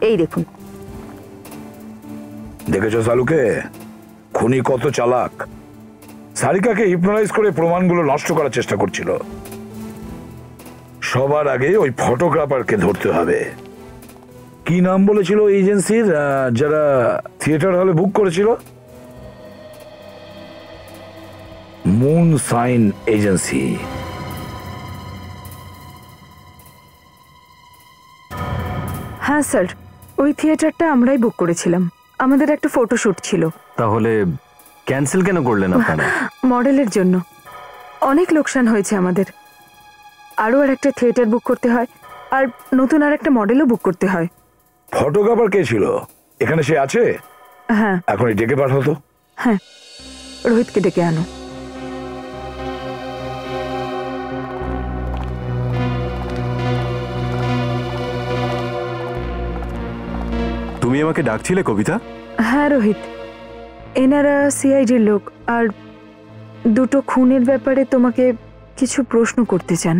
এই দেখুন। দেখেছো সালুকে, খুনি কত চালাক, সারিকাকে হিপনোটাইজ করে প্রমাণগুলো নষ্ট করার চেষ্টা করছিল। সবার আগে ওই ফটোগ্রাফারকে ধরতে হবে। কি নাম বলেছিল এজেন্সির যারা থিয়েটার হলে বুক করেছিল? Moon sign agency. হ্যাঁ স্যার, ওই থিয়েটারটা আমরাই বুক করেছিলাম। আমাদের একটা ফটোশুট ছিল। তাহলে ক্যান্সেল কেন করলেন আপনারা? মডেলের জন্য অনেক লোকসান হয়েছে আমাদের। আরও আর একটা থিয়েটার বুক করতে হয়, আর নতুন আর একটা মডেলও বুক করতে হয়। ফটোগ্রাফার কে ছিল এখানে? সে আছে? হ্যাঁ। এখনই ডেকে পাঠাও তো। হ্যাঁ, রোহিতকে ডেকে আনো। তুমি আমাকে ডাকছিলে কবিতা? হ্যাঁ রোহিত, এনারা সিআইডির লোক, আর দুটো খুনের ব্যাপারে তোমাকে কিছু প্রশ্ন করতে চান।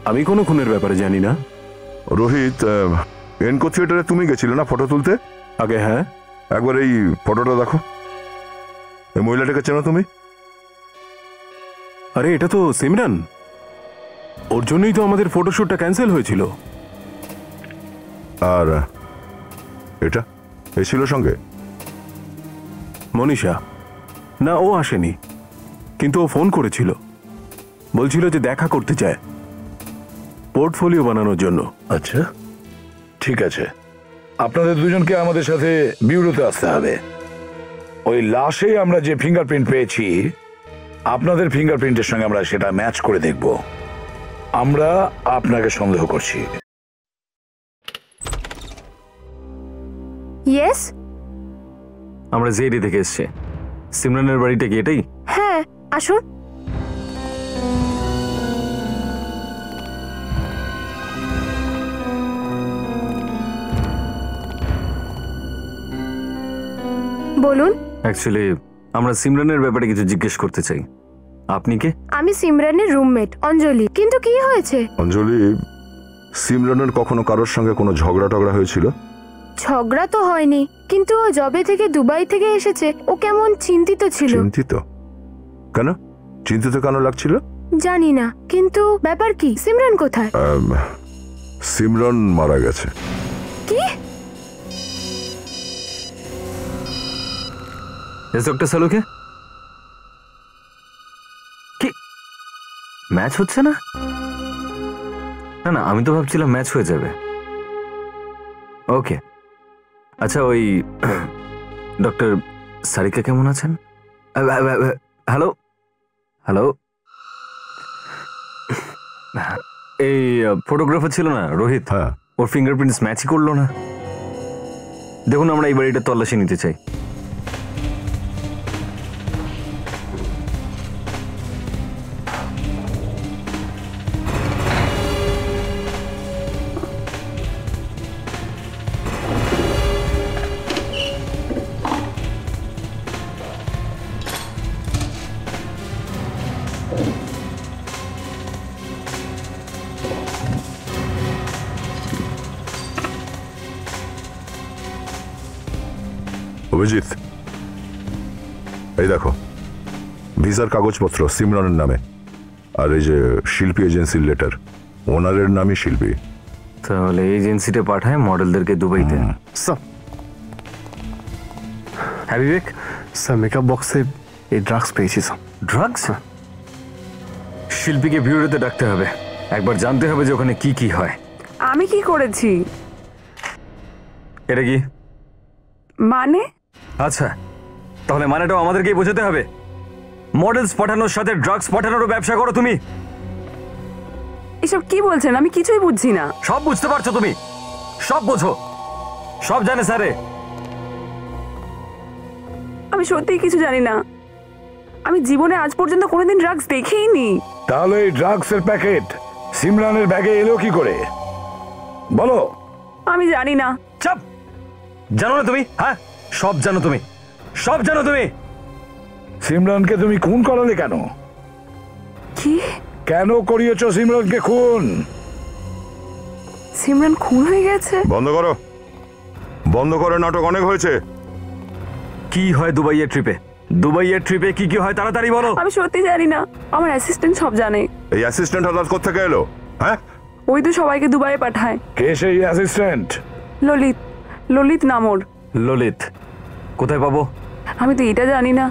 আমি কোনো খুনের ব্যাপারে জানি না। রোহিত, এনকো থিয়েটারে তুমি গেছিলে না ফটো তুলতে? আগে হ্যাঁ। একবার এই ফটোটা দেখো। এই মহিলাটাকে চেনো তুমি? আরে এটা তো সিমরান। ওর জন্যই তো আমাদের ফটোশুটটা ক্যান্সেল হয়েছিল। আর এটা এসেছিল সঙ্গে? মনীষা। না, ও আসেনি, কিন্তু ও ফোন করেছিল, বলছিল যে দেখা করতে চায় পোর্টফোলিও বানানোর জন্য। আচ্ছা ঠিক আছে, আপনাদের দুজনকে আমাদের সাথে বিউরোতে আসতে হবে। ওই লাশে আমরা যে ফিঙ্গারপ্রিন্ট পেয়েছি, আপনাদের ফিঙ্গারপ্রিন্টের সঙ্গে আমরা সেটা ম্যাচ করে দেখব। আমরা আপনাকে সন্দেহ করছি। ইয়েস। আমরা জেডি থেকে এসেছি। সিমরানের বাড়িটা কি এটাই? হ্যাঁ, আসুন। বলুন। অ্যাকচুয়ালি আমরা সিমরানের ব্যাপারে কিছু জিজ্ঞেস করতে চাই। আপনি কে? আমি সিমরানের রুমমেট অঞ্জলি। কিন্তু কি হয়েছে? অঞ্জলি, সিমরানের কখনো কারোর সঙ্গে কোনো ঝগড়া টগড়া হয়েছিল? ঝগড়া তো হয়নি, কিন্তু ও জবে থেকে দুবাই থেকে এসেছে ও কেমন চিন্তিত ছিল। চিন্তিত? কেন চিন্তিত কেন লাগছিল? জানি না, কিন্তু ব্যাপার কি? সিমরান কোথায়? সিমরান মারা গেছে। কি? একটা সালুকে কি ম্যাচ হচ্ছে না? না না, আমি তো ভাবছিলাম ম্যাচ হয়ে যাবে। ওকে আচ্ছা, ওই ডক্টর সারিকা কেমন আছেন? হ্যালো হ্যালো, এই ফটোগ্রাফার ছিল না রোহিত? হ্যাঁ। ওর ফিঙ্গারপ্রিন্টস ম্যাচই করলো না। দেখুন, আমরা এই বাড়িটা তল্লাশি নিতে চাই। অভিজিৎ, এই দেখো ভিসার কাগজপত্র সিমরানের নামে, আর এই যে শিল্পী এজেন্সির লেটার, ওনারের নামই শিল্পী। তাহলে এজেন্সিটা পাঠায় মডেলদেরকে দুবাইতে। হ্যাঁ বিবেক? স্যার, মেকআপ বক্সে এই ড্রাগস পেয়েছি স্যার। ড্রাগস? শিল্পীকে বিউরোতে ডাকতে হবে, একবার জানতে হবে যে ওখানে কি কি হয়। আমি কি করেছি? এটা কি মানে? আচ্ছা, তাহলে মানেটাও আমাদেরকেই বোঝাতে হবে। মডেলস পাঠানোর সাথে ড্রাগস পাঠানোরও ব্যবসা করো তুমি? এসব কি বলছেন? আমি কিছুই বুঝছি না। সব বুঝতে পারছো তুমি, সব বোঝো, সব জানে স্যারে। আমি সত্যিই কিছু জানি না। আমি জীবনে আজ পর্যন্ত কোনোদিন ড্রাগস দেখিনি। তাহলে এই ড্রাগসের প্যাকেট সিমরানের ব্যাগে এলো কি করে বলো? আমি জানি না। চাপ! জানো না তুমি? হ্যাঁ, সব জানো তুমি, সব জানো তুমি। সিমরানকে তুমি খুন করালে কেন? কি? কেন করিয়েছো সিমরানকে খুন? সিমরান খুন হয়ে গেছে? বন্ধ করো, বন্ধ করো, নাটক অনেক হয়েছে। কি হয় দুবাইয়ের ট্রিপে? দুবাইয়ের ট্রিপে কি কি হয় তাড়াতাড়ি বলো। আমি সত্যি জানি না, আমার অ্যাসিস্ট্যান্ট সব জানে। এই অ্যাসিস্ট্যান্ট হঠাৎ কোত্থেকে এলো? হ্যাঁ, ওই তো সবাইকে দুবাইয়ে পাঠায়। কে সেই অ্যাসিস্ট্যান্ট? ললিত, ললিত নাম ওর। ললিত কোথায় পাবো? আমি তো এটা জানি না।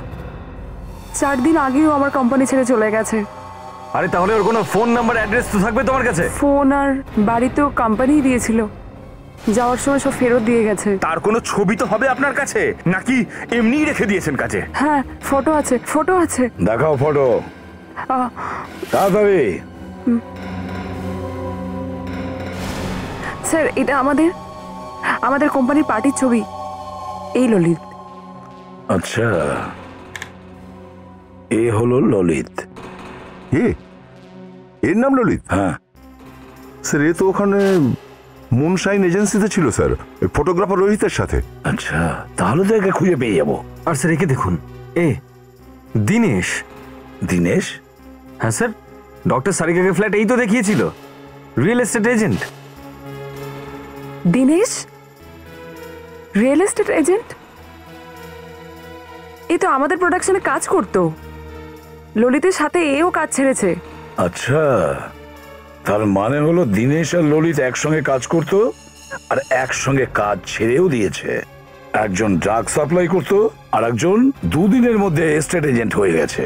4 দিন আগেও আমার কোম্পানি ছেড়ে চলে গেছে। আরে তাহলে ওর কোনো ফোন নাম্বার অ্যাড্রেস তো থাকবে তোমার কাছে? ফোন আর বাড়িতেও কোম্পানিই দিয়েছিল, যাওয়ার সময় সব ফেরত দিয়ে গেছে। তার কোনো ছবি তো হবে আপনার কাছে, নাকি এমনিই রেখে দিয়েছেন কাজে? হ্যাঁ, ফটো আছে, ফটো আছে। দেখাও ফটো তাড়াতাড়ি। স্যার, এটা আমাদের কোম্পানির পার্টির ছবি। এই ললিত। আচ্ছা, এ হলো ললিত। এর নাম ললিত? হ্যাঁ স্যার, এ তো ওখানে মুনশাইন এজেন্সিতে ছিল স্যার, ফটোগ্রাফার রোহিতের সাথে। আচ্ছা, তাহলে তো একে খুঁজে পেয়ে যাবো। আর স্যার একে দেখুন, এ দিনেশ। দিনেশ? হ্যাঁ স্যার, ডক্টর সারিকাকে ফ্ল্যাট এই তো দেখিয়েছিল, real estate agent. Dinesh real estate agent? এ তো আমাদের প্রোডাকশনে কাজ করতো। ললিতের সাথে এও কাজ ছেড়েছে। আচ্ছা, তার মানে হলো দিনেশ আর ললিত একসঙ্গে কাজ করত আর একসঙ্গে কাজ ছেড়েও দিয়েছে। একজন ড্রাগ সাপ্লাই করত আর একজন 2 দিনের মধ্যে এস্টেট এজেন্ট হয়ে গেছে।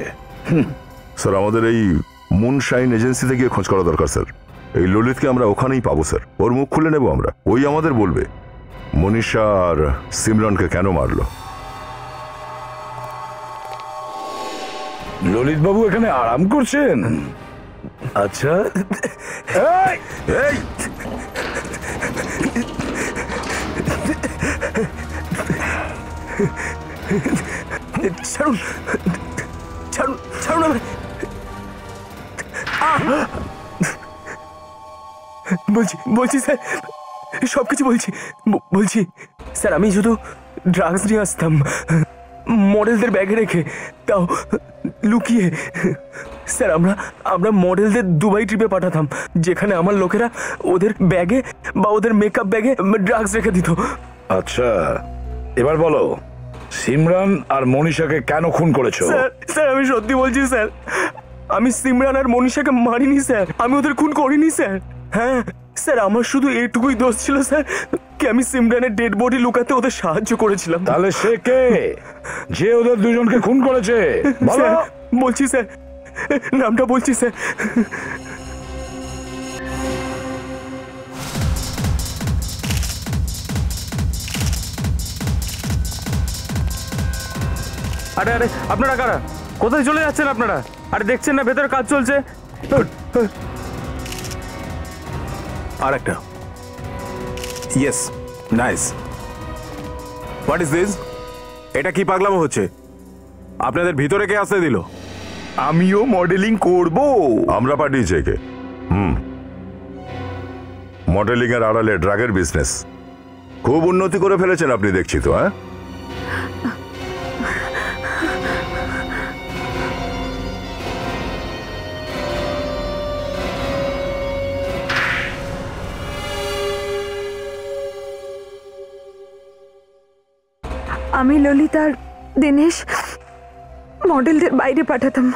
স্যার, আমাদের এই মুনশাইন এজেন্সিতে গিয়ে খোঁজ করা দরকার স্যার। এই ললিতকে আমরা ওখানেই পাবো স্যার, ওর মুখ খুলে নেব আমরা। ওই আমাদের বলবে মনীষা আর সিমরনকে কেন মারলো। ললিত বাবু এখানে আরাম করছেন? আচ্ছা, এই ছাড়ুন, ছাড়ুন, ছাড়ুন আমায়। বলছি স্যার, সবকিছু বলছি স্যার। আমি শুধু ড্রাগস নিয়ে আসতাম মডেলদের ব্যাগে রেখে, তাও লুকিয়ে। স্যার, আমরা মডেলদের দুবাই ট্রিপে পাঠাতাম, যেখানে আমার লোকেরা ওদের ব্যাগে বা ওদের মেকআপ ব্যাগে ড্রাগস রেখে দিত। আচ্ছা, এবার বলো সিমরান আর মনীষাকে কেন খুন করেছো? স্যার, আমি সত্যি বলছি স্যার, আমি সিমরান আর মনীষাকে মারিনি স্যার, আমি ওদের খুন করিনি স্যার। হ্যাঁ স্যার, আমার শুধু এটুকুই দোষ ছিল স্যার, কি আমি সিমরানের ডেড বডি লুকাতে ওদের সাহায্য করেছিলাম। তাহলে সে কে যে ওদের দুজনকে খুন করেছে? বলো। বলছি স্যার, নামটা বলছি স্যার। আরে আরে, আপনারা কারা? কোথায় চলে যাচ্ছেন আপনারা? আরে দেখছেন না ভেতরে কাজ চলছে? আর একটা। Yes, nice. What is this? এটা কি পাগলামো হচ্ছে? আপনাদের ভিতরে কে আসতে দিল? আমিও মডেলিং করব। আমরা পাঠিয়েছি একে। মডেলিং এর আড়ালে ড্রাগের বিজনেস। খুব উন্নতি করে ফেলেছেন আপনি, দেখছি তো। হ্যাঁ, আমি ললিত আর দিনেশ মডেলদের বাইরে পাঠাতাম।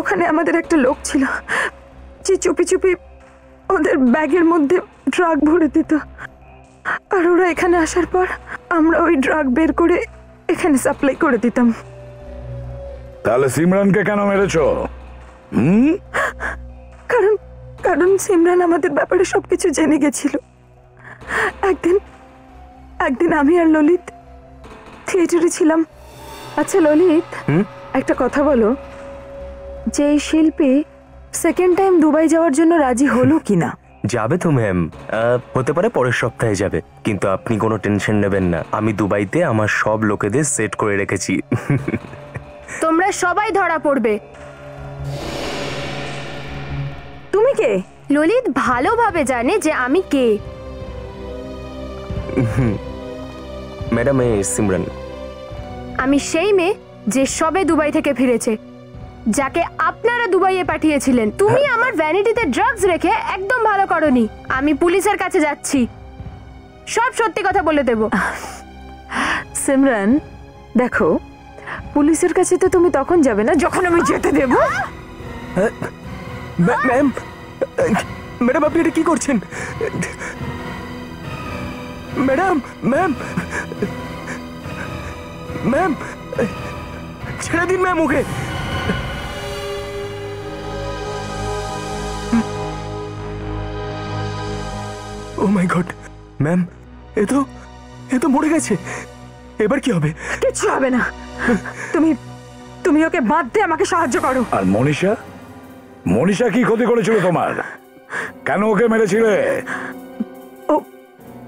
ওখানে আমাদের একটা লোক ছিল যে চুপি চুপি ওদের ব্যাগের মধ্যে ড্রাগ ভরে দিত, আর ওরা এখানে আসার পর আমরা ওই ড্রাগ বের করে এখানে সাপ্লাই করে দিতাম। তাহলে সিমরানকে কেন মেরেছো? কারণ সিমরান আমাদের ব্যাপারে সবকিছু জেনে গেছিল। একদিন আমি আর ললিত থিয়েটারে ছিলাম। আচ্ছা ললিত, একটা কথা বলো, যে এই শিল্পী সেকেন্ড টাইম দুবাই যাওয়ার জন্য রাজি হলো কিনা? যাবে তো ম্যাম, হতে পারে পরের সপ্তাহে যাবে, কিন্তু আপনি কোনো টেনশন নেবেন না, আমি দুবাইতে আমার সব লোকেদের সেট করে রেখেছি। তোমরা সবাই ধরা পড়বে। তুমি কে? ললিত ভালোভাবে জানে যে আমি কে। ম্যাডাম, সিমরান। আমি সেই মেয়ে যে সবে দুবাই থেকে ফিরেছে, যাকে আপনারা দুবাইয়ে পাঠিয়েছিলেন। তুমি আমার ভ্যানিটিতে ড্রাগস রেখে একদম ভালো করনি। আমি পুলিশের কাছে যাচ্ছি, সব সত্যি কথা বলে দেব। সিমরান দেখো, পুলিশের কাছে তো তুমি তখন যাবে না যখন আমি যেতে দেব। ম্যাম, ম্যাডাম আপনি এটা কি করছেন? ম্যাডাম, ম্যাম, ম্যাম, ছেড়ে দিন ম্যাম ওকে। ও মাই গড, ম্যাম এ তো মরে গেছে। এবার কি হবে? কিচ্ছু হবে না। তুমি তুমি ওকে বাদ দিয়ে আমাকে সাহায্য করো। আর মনীষা, মনীষা কি ক্ষতি করেছিল তোমার? কেন ওকে মেরেছিলে?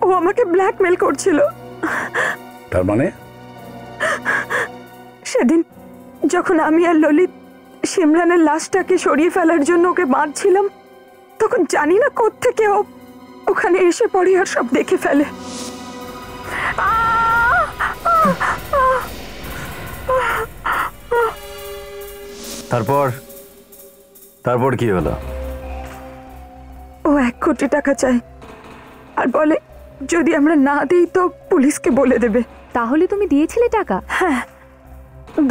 ও আমাকে ব্ল্যাকমেল করছিল। তার মানে? সেদিন যখন আমি আর ললিত সিমরানের লাশটাকে সরিয়ে ফেলার জন্য ওকে বাঁধছিলাম, তখন জানি না কোত্থেকে ও ওখানে এসে পড়ে আর সব দেখে ফেলে। তারপর কি হলো? ও 1 কোটি টাকা চায় আর বলে যদি আমরা না দিই তো পুলিশকে বলে দেবে। তাহলে তুমি দিয়েছিলে টাকা? হ্যাঁ,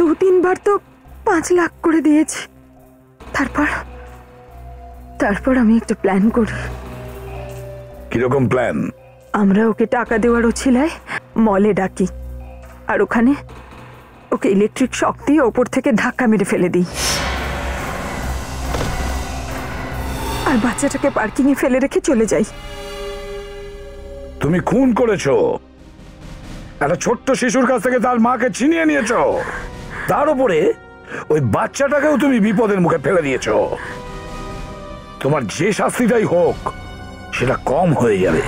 2-3 বার তো 5 লাখ করে দিয়েছি। তারপর আমি একটা প্ল্যান করি। কিরকম প্ল্যান? আমরা ওকে টাকা দেওয়ার ওছিলায় মলে ডাকি, আর ওখানে ওকে ইলেকট্রিক শক দিয়ে ওপর থেকে ধাক্কা মেরে ফেলে দিই, আর বাচ্চাটাকে পার্কিং এ ফেলে রেখে চলে যাই। তুমি খুন করেছো, একটা ছোট্ট শিশুর কাছ থেকে তার মাকে ছিনিয়ে নিয়েছো, তার উপরে ওই বাচ্চাটাকেও তুমি বিপদের মুখে ফেলে দিয়েছো। তোমার যে শাস্তিটাই হোক সেটা কম হয়ে যাবে।